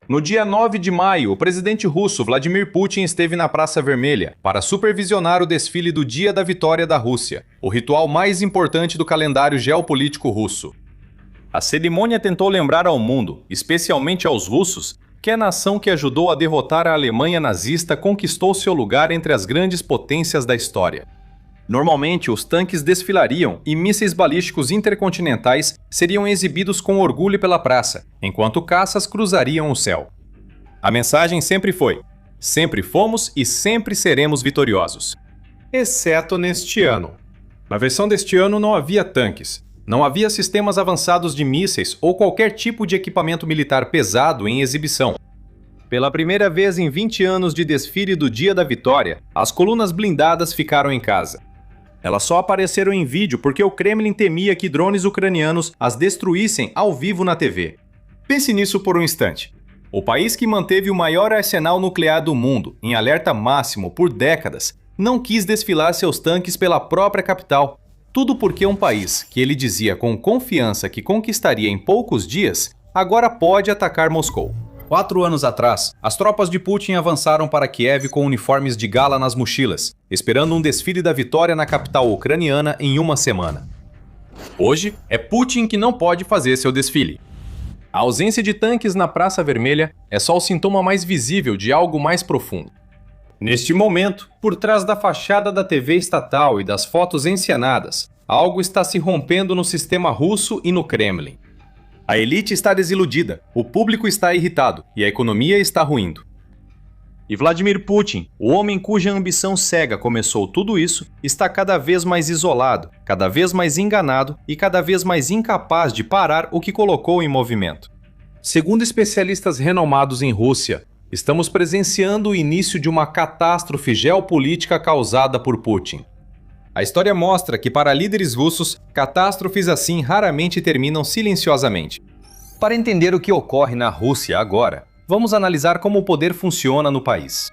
No dia 9 de maio, o presidente russo Vladimir Putin esteve na Praça Vermelha para supervisionar o desfile do Dia da Vitória da Rússia, o ritual mais importante do calendário geopolítico russo. A cerimônia tentou lembrar ao mundo, especialmente aos russos, que a nação que ajudou a derrotar a Alemanha nazista conquistou seu lugar entre as grandes potências da história. Normalmente, os tanques desfilariam e mísseis balísticos intercontinentais seriam exibidos com orgulho pela praça, enquanto caças cruzariam o céu. A mensagem sempre foi: sempre fomos e sempre seremos vitoriosos. Exceto neste ano. Na versão deste ano não havia tanques, não havia sistemas avançados de mísseis ou qualquer tipo de equipamento militar pesado em exibição. Pela primeira vez em 20 anos de desfile do Dia da Vitória, as colunas blindadas ficaram em casa. Elas só apareceram em vídeo porque o Kremlin temia que drones ucranianos as destruíssem ao vivo na TV. Pense nisso por um instante. O país que manteve o maior arsenal nuclear do mundo, em alerta máximo por décadas, não quis desfilar seus tanques pela própria capital. Tudo porque um país, que ele dizia com confiança que conquistaria em poucos dias, agora pode atacar Moscou. 4 anos atrás, as tropas de Putin avançaram para Kiev com uniformes de gala nas mochilas, esperando um desfile da vitória na capital ucraniana em uma semana. Hoje, é Putin que não pode fazer seu desfile. A ausência de tanques na Praça Vermelha é só o sintoma mais visível de algo mais profundo. Neste momento, por trás da fachada da TV estatal e das fotos encenadas, algo está se rompendo no sistema russo e no Kremlin. A elite está desiludida, o público está irritado e a economia está ruindo. E Vladimir Putin, o homem cuja ambição cega começou tudo isso, está cada vez mais isolado, cada vez mais enganado e cada vez mais incapaz de parar o que colocou em movimento. Segundo especialistas renomados em Rússia, estamos presenciando o início de uma catástrofe geopolítica causada por Putin. A história mostra que, para líderes russos, catástrofes assim raramente terminam silenciosamente. Para entender o que ocorre na Rússia agora, vamos analisar como o poder funciona no país.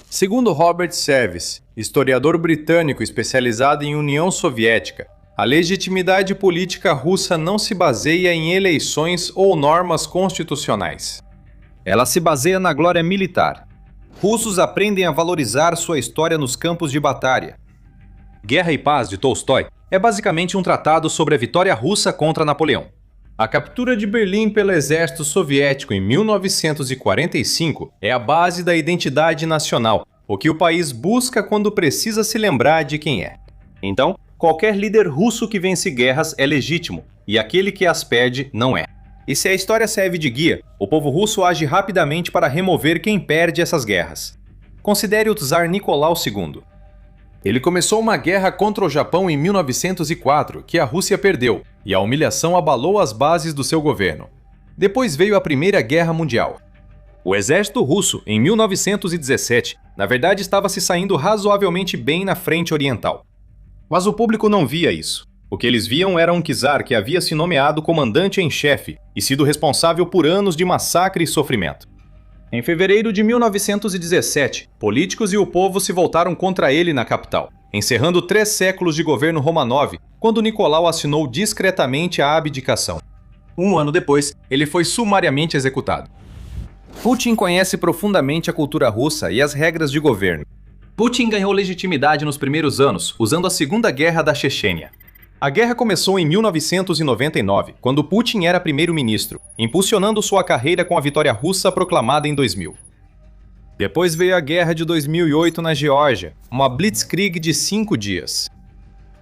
Segundo Robert Service, historiador britânico especializado em União Soviética, a legitimidade política russa não se baseia em eleições ou normas constitucionais. Ela se baseia na glória militar. Russos aprendem a valorizar sua história nos campos de batalha. Guerra e Paz, de Tolstói, é basicamente um tratado sobre a vitória russa contra Napoleão. A captura de Berlim pelo exército soviético em 1945 é a base da identidade nacional, o que o país busca quando precisa se lembrar de quem é. Então, qualquer líder russo que vence guerras é legítimo, e aquele que as perde não é. E se a história serve de guia, o povo russo age rapidamente para remover quem perde essas guerras. Considere o czar Nicolau II. Ele começou uma guerra contra o Japão em 1904, que a Rússia perdeu, e a humilhação abalou as bases do seu governo. Depois veio a Primeira Guerra Mundial. O exército russo, em 1917, na verdade estava se saindo razoavelmente bem na frente oriental. Mas o público não via isso. O que eles viam era um czar que havia se nomeado comandante em chefe e sido responsável por anos de massacre e sofrimento. Em fevereiro de 1917, políticos e o povo se voltaram contra ele na capital, encerrando 3 séculos de governo Romanov, quando Nicolau assinou discretamente a abdicação. 1 ano depois, ele foi sumariamente executado. Putin conhece profundamente a cultura russa e as regras de governo. Putin ganhou legitimidade nos primeiros anos, usando a Segunda Guerra da Chechênia. A guerra começou em 1999, quando Putin era primeiro-ministro, impulsionando sua carreira com a vitória russa proclamada em 2000. Depois veio a guerra de 2008 na Geórgia, uma blitzkrieg de 5 dias.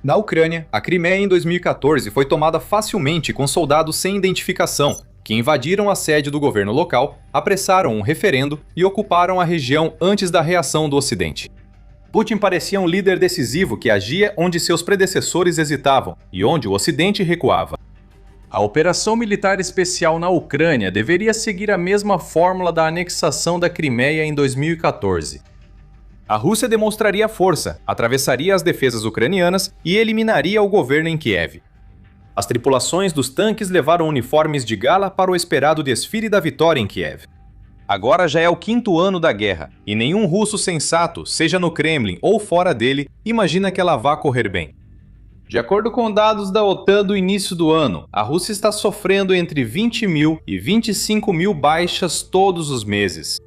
Na Ucrânia, a Crimeia em 2014 foi tomada facilmente com soldados sem identificação, que invadiram a sede do governo local, apressaram um referendo e ocuparam a região antes da reação do Ocidente. Putin parecia um líder decisivo que agia onde seus predecessores hesitavam e onde o Ocidente recuava. A operação militar especial na Ucrânia deveria seguir a mesma fórmula da anexação da Crimeia em 2014. A Rússia demonstraria força, atravessaria as defesas ucranianas e eliminaria o governo em Kiev. As tripulações dos tanques levaram uniformes de gala para o esperado desfile da vitória em Kiev. Agora já é o 5º ano da guerra, e nenhum russo sensato, seja no Kremlin ou fora dele, imagina que ela vá correr bem. De acordo com dados da OTAN do início do ano, a Rússia está sofrendo entre 20 mil e 25 mil baixas todos os meses.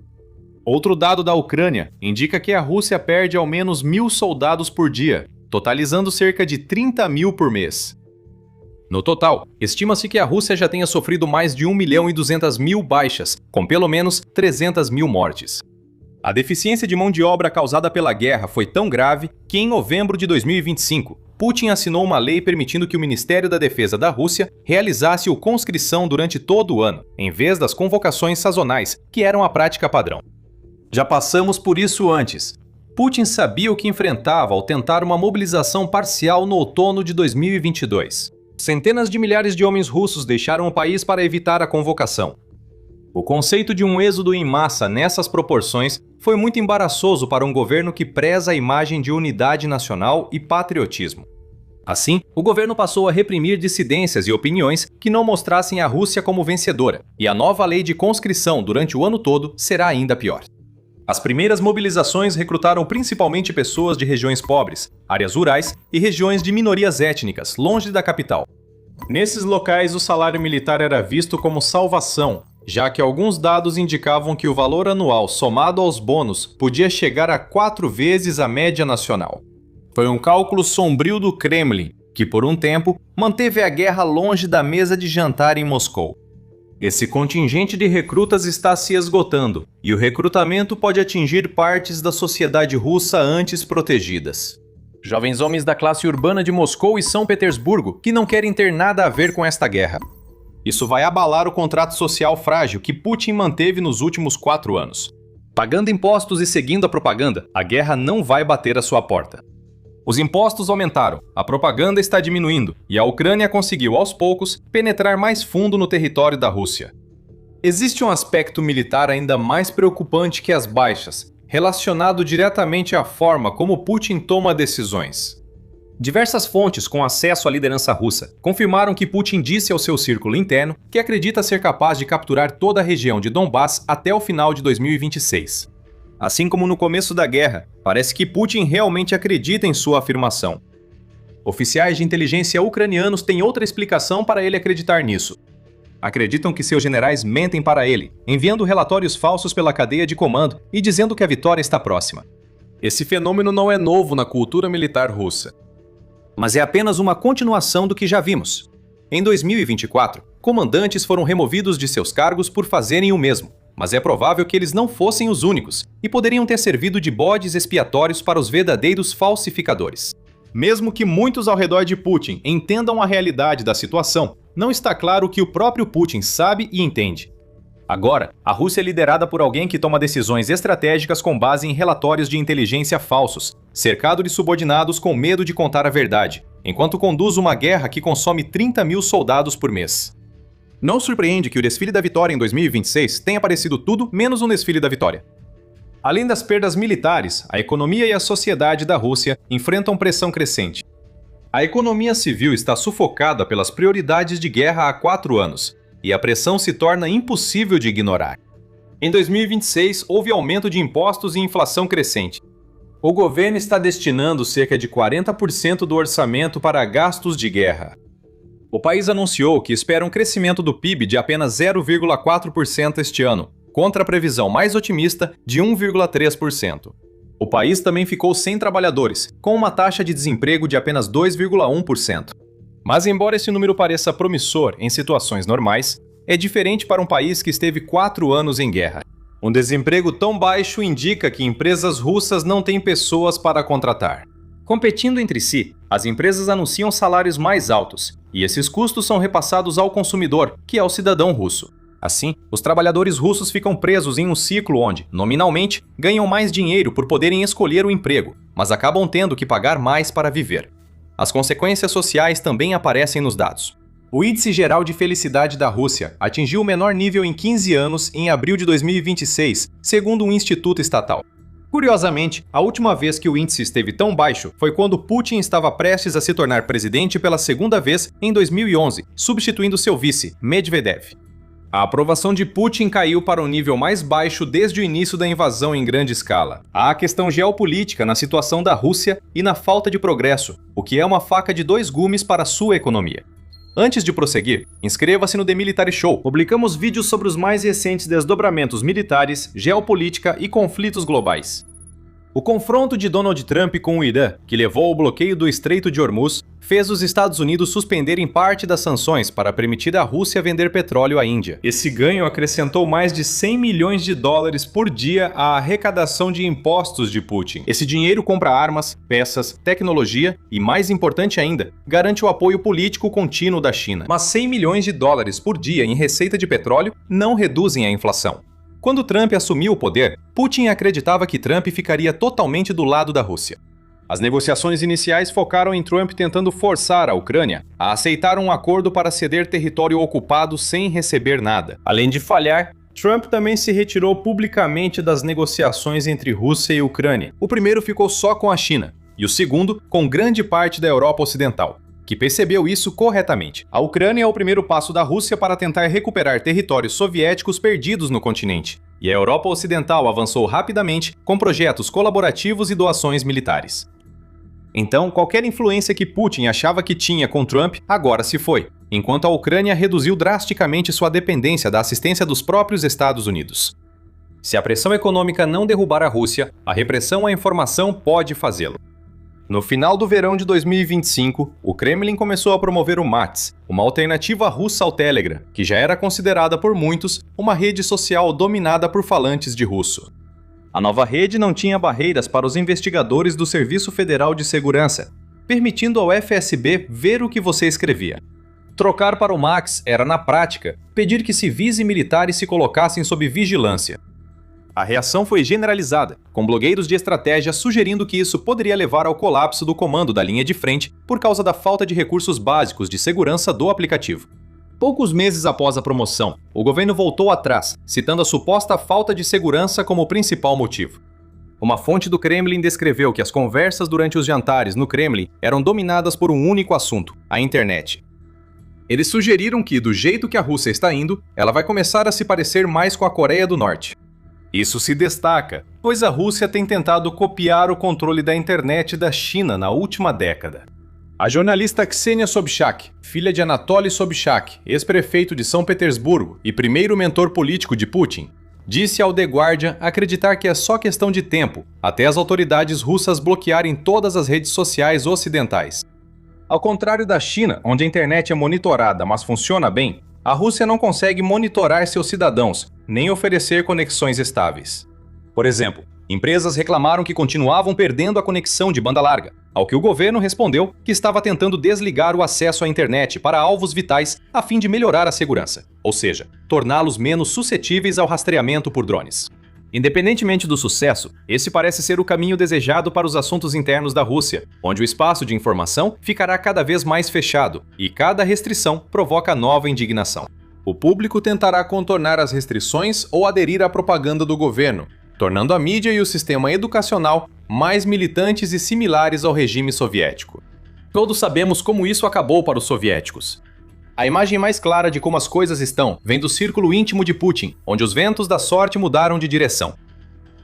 Outro dado da Ucrânia indica que a Rússia perde ao menos 1.000 soldados por dia, totalizando cerca de 30 mil por mês. No total, estima-se que a Rússia já tenha sofrido mais de 1.200.000 baixas, com pelo menos 300 mil mortes. A deficiência de mão de obra causada pela guerra foi tão grave que, em novembro de 2025, Putin assinou uma lei permitindo que o Ministério da Defesa da Rússia realizasse o conscrição durante todo o ano, em vez das convocações sazonais, que eram a prática padrão. Já passamos por isso antes. Putin sabia o que enfrentava ao tentar uma mobilização parcial no outono de 2022. Centenas de milhares de homens russos deixaram o país para evitar a convocação. O conceito de um êxodo em massa nessas proporções foi muito embaraçoso para um governo que preza a imagem de unidade nacional e patriotismo. Assim, o governo passou a reprimir dissidências e opiniões que não mostrassem a Rússia como vencedora, e a nova lei de conscrição durante o ano todo será ainda pior. As primeiras mobilizações recrutaram principalmente pessoas de regiões pobres, áreas rurais e regiões de minorias étnicas, longe da capital. Nesses locais, o salário militar era visto como salvação, já que alguns dados indicavam que o valor anual somado aos bônus podia chegar a 4 vezes a média nacional. Foi um cálculo sombrio do Kremlin, que por um tempo manteve a guerra longe da mesa de jantar em Moscou. Esse contingente de recrutas está se esgotando, e o recrutamento pode atingir partes da sociedade russa antes protegidas. Jovens homens da classe urbana de Moscou e São Petersburgo que não querem ter nada a ver com esta guerra. Isso vai abalar o contrato social frágil que Putin manteve nos últimos 4 anos. Pagando impostos e seguindo a propaganda, a guerra não vai bater à sua porta. Os impostos aumentaram, a propaganda está diminuindo e a Ucrânia conseguiu, aos poucos, penetrar mais fundo no território da Rússia. Existe um aspecto militar ainda mais preocupante que as baixas, relacionado diretamente à forma como Putin toma decisões. Diversas fontes com acesso à liderança russa confirmaram que Putin disse ao seu círculo interno que acredita ser capaz de capturar toda a região de Donbass até o final de 2026. Assim como no começo da guerra, parece que Putin realmente acredita em sua afirmação. Oficiais de inteligência ucranianos têm outra explicação para ele acreditar nisso. Acreditam que seus generais mentem para ele, enviando relatórios falsos pela cadeia de comando e dizendo que a vitória está próxima. Esse fenômeno não é novo na cultura militar russa, mas é apenas uma continuação do que já vimos. Em 2024, comandantes foram removidos de seus cargos por fazerem o mesmo, mas é provável que eles não fossem os únicos e poderiam ter servido de bodes expiatórios para os verdadeiros falsificadores. Mesmo que muitos ao redor de Putin entendam a realidade da situação, não está claro o que o próprio Putin sabe e entende. Agora, a Rússia é liderada por alguém que toma decisões estratégicas com base em relatórios de inteligência falsos, cercado de subordinados com medo de contar a verdade, enquanto conduz uma guerra que consome 30 mil soldados por mês. Não surpreende que o desfile da vitória em 2026 tenha parecido tudo menos um desfile da vitória. Além das perdas militares, a economia e a sociedade da Rússia enfrentam pressão crescente. A economia civil está sufocada pelas prioridades de guerra há 4 anos, e a pressão se torna impossível de ignorar. Em 2026, houve aumento de impostos e inflação crescente. O governo está destinando cerca de 40% do orçamento para gastos de guerra. O país anunciou que espera um crescimento do PIB de apenas 0,4% este ano, contra a previsão mais otimista de 1,3%. O país também ficou sem trabalhadores, com uma taxa de desemprego de apenas 2,1%. Mas embora esse número pareça promissor em situações normais, é diferente para um país que esteve 4 anos em guerra. Um desemprego tão baixo indica que empresas russas não têm pessoas para contratar. Competindo entre si, as empresas anunciam salários mais altos, e esses custos são repassados ao consumidor, que é o cidadão russo. Assim, os trabalhadores russos ficam presos em um ciclo onde, nominalmente, ganham mais dinheiro por poderem escolher o emprego, mas acabam tendo que pagar mais para viver. As consequências sociais também aparecem nos dados. O Índice Geral de Felicidade da Rússia atingiu o menor nível em 15 anos em abril de 2026, segundo um instituto estatal. Curiosamente, a última vez que o índice esteve tão baixo foi quando Putin estava prestes a se tornar presidente pela segunda vez em 2011, substituindo seu vice, Medvedev. A aprovação de Putin caiu para o nível mais baixo desde o início da invasão em grande escala. Há a questão geopolítica na situação da Rússia e na falta de progresso, o que é uma faca de dois gumes para a sua economia. Antes de prosseguir, inscreva-se no The Military Show. Publicamos vídeos sobre os mais recentes desdobramentos militares, geopolítica e conflitos globais. O confronto de Donald Trump com o Irã, que levou ao bloqueio do Estreito de Hormuz, fez os Estados Unidos suspenderem parte das sanções para permitir à Rússia vender petróleo à Índia. Esse ganho acrescentou mais de 100 milhões de dólares por dia à arrecadação de impostos de Putin. Esse dinheiro compra armas, peças, tecnologia e, mais importante ainda, garante o apoio político contínuo da China. Mas 100 milhões de dólares por dia em receita de petróleo não reduzem a inflação. Quando Trump assumiu o poder, Putin acreditava que Trump ficaria totalmente do lado da Rússia. As negociações iniciais focaram em Trump tentando forçar a Ucrânia a aceitar um acordo para ceder território ocupado sem receber nada. Além de falhar, Trump também se retirou publicamente das negociações entre Rússia e Ucrânia. O primeiro ficou só com a China, e o segundo com grande parte da Europa Ocidental, que percebeu isso corretamente. A Ucrânia é o primeiro passo da Rússia para tentar recuperar territórios soviéticos perdidos no continente, e a Europa Ocidental avançou rapidamente com projetos colaborativos e doações militares. Então, qualquer influência que Putin achava que tinha com Trump agora se foi, enquanto a Ucrânia reduziu drasticamente sua dependência da assistência dos próprios Estados Unidos. Se a pressão econômica não derrubar a Rússia, a repressão à informação pode fazê-lo. No final do verão de 2025, o Kremlin começou a promover o Mats, uma alternativa russa ao Telegram, que já era considerada por muitos uma rede social dominada por falantes de russo. A nova rede não tinha barreiras para os investigadores do Serviço Federal de Segurança, permitindo ao FSB ver o que você escrevia. Trocar para o Max era, na prática, pedir que civis e militares se colocassem sob vigilância. A reação foi generalizada, com blogueiros de estratégia sugerindo que isso poderia levar ao colapso do comando da linha de frente por causa da falta de recursos básicos de segurança do aplicativo. Poucos meses após a promoção, o governo voltou atrás, citando a suposta falta de segurança como principal motivo. Uma fonte do Kremlin descreveu que as conversas durante os jantares no Kremlin eram dominadas por um único assunto: a internet. Eles sugeriram que, do jeito que a Rússia está indo, ela vai começar a se parecer mais com a Coreia do Norte. Isso se destaca, pois a Rússia tem tentado copiar o controle da internet da China na última década. A jornalista Ksenia Sobchak, filha de Anatoly Sobchak, ex-prefeito de São Petersburgo e primeiro mentor político de Putin, disse ao The Guardian acreditar que é só questão de tempo até as autoridades russas bloquearem todas as redes sociais ocidentais. Ao contrário da China, onde a internet é monitorada, mas funciona bem, a Rússia não consegue monitorar seus cidadãos, nem oferecer conexões estáveis. Por exemplo, empresas reclamaram que continuavam perdendo a conexão de banda larga, ao que o governo respondeu que estava tentando desligar o acesso à internet para alvos vitais a fim de melhorar a segurança, ou seja, torná-los menos suscetíveis ao rastreamento por drones. Independentemente do sucesso, esse parece ser o caminho desejado para os assuntos internos da Rússia, onde o espaço de informação ficará cada vez mais fechado e cada restrição provoca nova indignação. O público tentará contornar as restrições ou aderir à propaganda do governo, tornando a mídia e o sistema educacional mais militantes e similares ao regime soviético. Todos sabemos como isso acabou para os soviéticos. A imagem mais clara de como as coisas estão vem do círculo íntimo de Putin, onde os ventos da sorte mudaram de direção.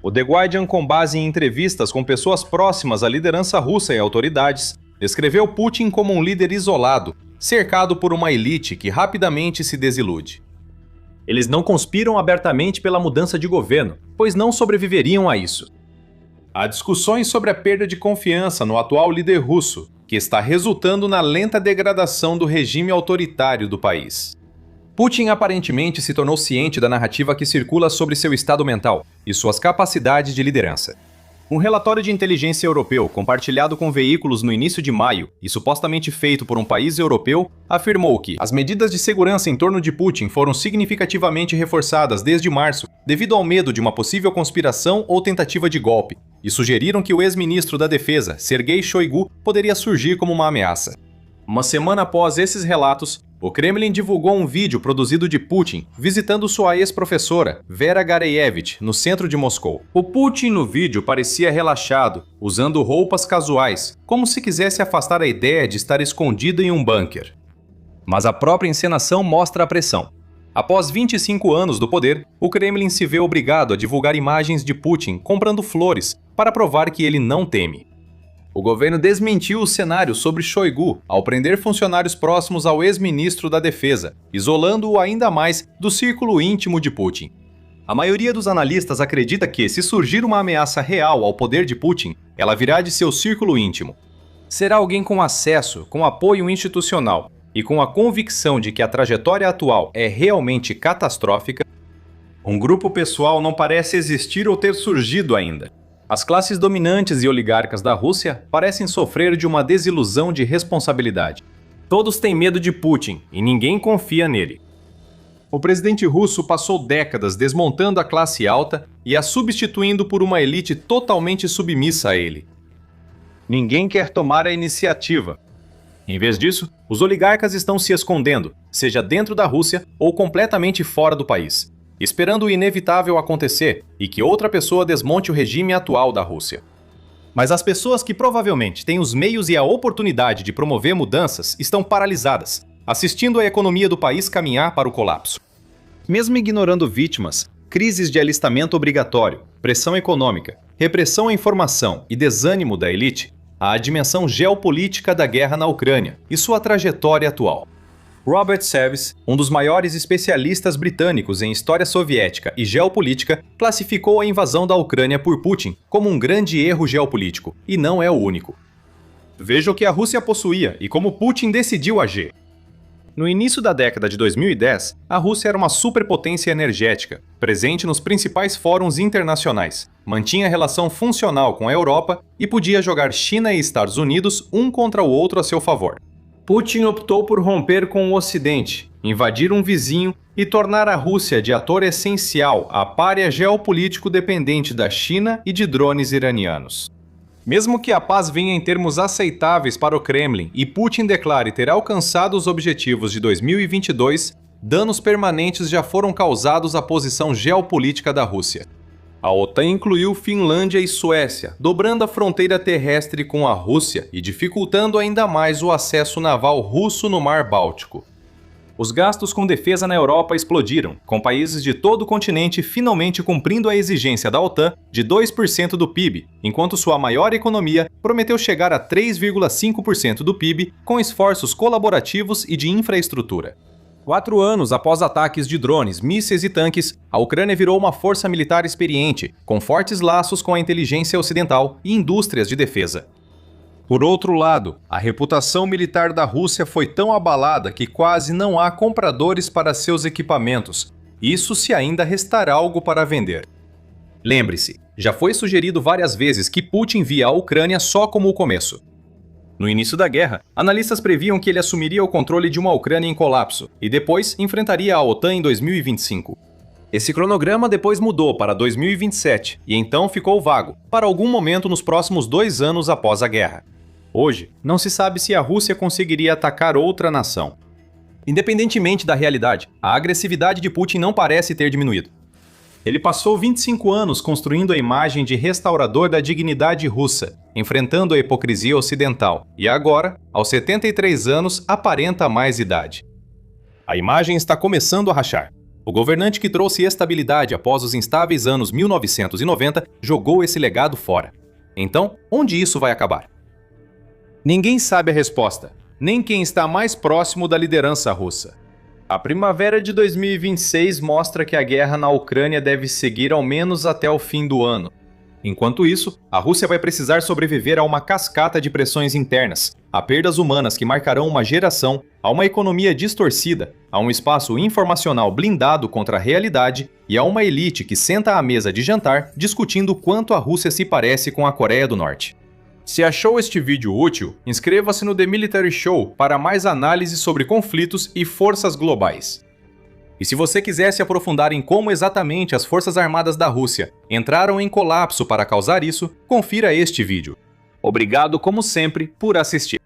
O The Guardian, com base em entrevistas com pessoas próximas à liderança russa e autoridades, descreveu Putin como um líder isolado, cercado por uma elite que rapidamente se desilude. Eles não conspiram abertamente pela mudança de governo, pois não sobreviveriam a isso. Há discussões sobre a perda de confiança no atual líder russo, que está resultando na lenta degradação do regime autoritário do país. Putin aparentemente se tornou ciente da narrativa que circula sobre seu estado mental e suas capacidades de liderança. Um relatório de inteligência europeu, compartilhado com veículos no início de maio e supostamente feito por um país europeu, afirmou que as medidas de segurança em torno de Putin foram significativamente reforçadas desde março devido ao medo de uma possível conspiração ou tentativa de golpe, e sugeriram que o ex-ministro da Defesa, Sergei Shoigu, poderia surgir como uma ameaça. Uma semana após esses relatos, o Kremlin divulgou um vídeo produzido de Putin visitando sua ex-professora, Vera Gareyevich, no centro de Moscou. O Putin no vídeo parecia relaxado, usando roupas casuais, como se quisesse afastar a ideia de estar escondido em um bunker. Mas a própria encenação mostra a pressão. Após 25 anos do poder, o Kremlin se vê obrigado a divulgar imagens de Putin comprando flores para provar que ele não teme. O governo desmentiu o cenário sobre Shoigu ao prender funcionários próximos ao ex-ministro da Defesa, isolando-o ainda mais do círculo íntimo de Putin. A maioria dos analistas acredita que, se surgir uma ameaça real ao poder de Putin, ela virá de seu círculo íntimo. Será alguém com acesso, com apoio institucional e com a convicção de que a trajetória atual é realmente catastrófica. Um grupo pessoal não parece existir ou ter surgido ainda. As classes dominantes e oligarcas da Rússia parecem sofrer de uma desilusão de responsabilidade. Todos têm medo de Putin e ninguém confia nele. O presidente russo passou décadas desmontando a classe alta e a substituindo por uma elite totalmente submissa a ele. Ninguém quer tomar a iniciativa. Em vez disso, os oligarcas estão se escondendo, seja dentro da Rússia ou completamente fora do país, esperando o inevitável acontecer e que outra pessoa desmonte o regime atual da Rússia. Mas as pessoas que provavelmente têm os meios e a oportunidade de promover mudanças estão paralisadas, assistindo a economia do país caminhar para o colapso. Mesmo ignorando vítimas, crises de alistamento obrigatório, pressão econômica, repressão à informação e desânimo da elite, há a dimensão geopolítica da guerra na Ucrânia e sua trajetória atual. Robert Savis, um dos maiores especialistas britânicos em história soviética e geopolítica, classificou a invasão da Ucrânia por Putin como um grande erro geopolítico, e não é o único. Veja o que a Rússia possuía e como Putin decidiu agir. No início da década de 2010, a Rússia era uma superpotência energética, presente nos principais fóruns internacionais, mantinha relação funcional com a Europa e podia jogar China e Estados Unidos um contra o outro a seu favor. Putin optou por romper com o Ocidente, invadir um vizinho e tornar a Rússia de ator essencial a pária geopolítico dependente da China e de drones iranianos. Mesmo que a paz venha em termos aceitáveis para o Kremlin e Putin declare ter alcançado os objetivos de 2022, danos permanentes já foram causados à posição geopolítica da Rússia. A OTAN incluiu Finlândia e Suécia, dobrando a fronteira terrestre com a Rússia e dificultando ainda mais o acesso naval russo no Mar Báltico. Os gastos com defesa na Europa explodiram, com países de todo o continente finalmente cumprindo a exigência da OTAN de 2% do PIB, enquanto sua maior economia prometeu chegar a 3,5% do PIB com esforços colaborativos e de infraestrutura. 4 anos após ataques de drones, mísseis e tanques, a Ucrânia virou uma força militar experiente, com fortes laços com a inteligência ocidental e indústrias de defesa. Por outro lado, a reputação militar da Rússia foi tão abalada que quase não há compradores para seus equipamentos, isso se ainda restar algo para vender. Lembre-se, já foi sugerido várias vezes que Putin via a Ucrânia só como o começo. No início da guerra, analistas previam que ele assumiria o controle de uma Ucrânia em colapso e depois enfrentaria a OTAN em 2025. Esse cronograma depois mudou para 2027 e então ficou vago, para algum momento nos próximos 2 anos após a guerra. Hoje, não se sabe se a Rússia conseguiria atacar outra nação. Independentemente da realidade, a agressividade de Putin não parece ter diminuído. Ele passou 25 anos construindo a imagem de restaurador da dignidade russa, enfrentando a hipocrisia ocidental, e agora, aos 73 anos, aparenta mais idade. A imagem está começando a rachar. O governante que trouxe estabilidade após os instáveis anos 1990 jogou esse legado fora. Então, onde isso vai acabar? Ninguém sabe a resposta, nem quem está mais próximo da liderança russa. A primavera de 2026 mostra que a guerra na Ucrânia deve seguir ao menos até o fim do ano. Enquanto isso, a Rússia vai precisar sobreviver a uma cascata de pressões internas, a perdas humanas que marcarão uma geração, a uma economia distorcida, a um espaço informacional blindado contra a realidade e a uma elite que senta à mesa de jantar discutindo quanto a Rússia se parece com a Coreia do Norte. Se achou este vídeo útil, inscreva-se no The Military Show para mais análises sobre conflitos e forças globais. E se você quiser se aprofundar em como exatamente as forças armadas da Rússia entraram em colapso para causar isso, confira este vídeo. Obrigado, como sempre, por assistir.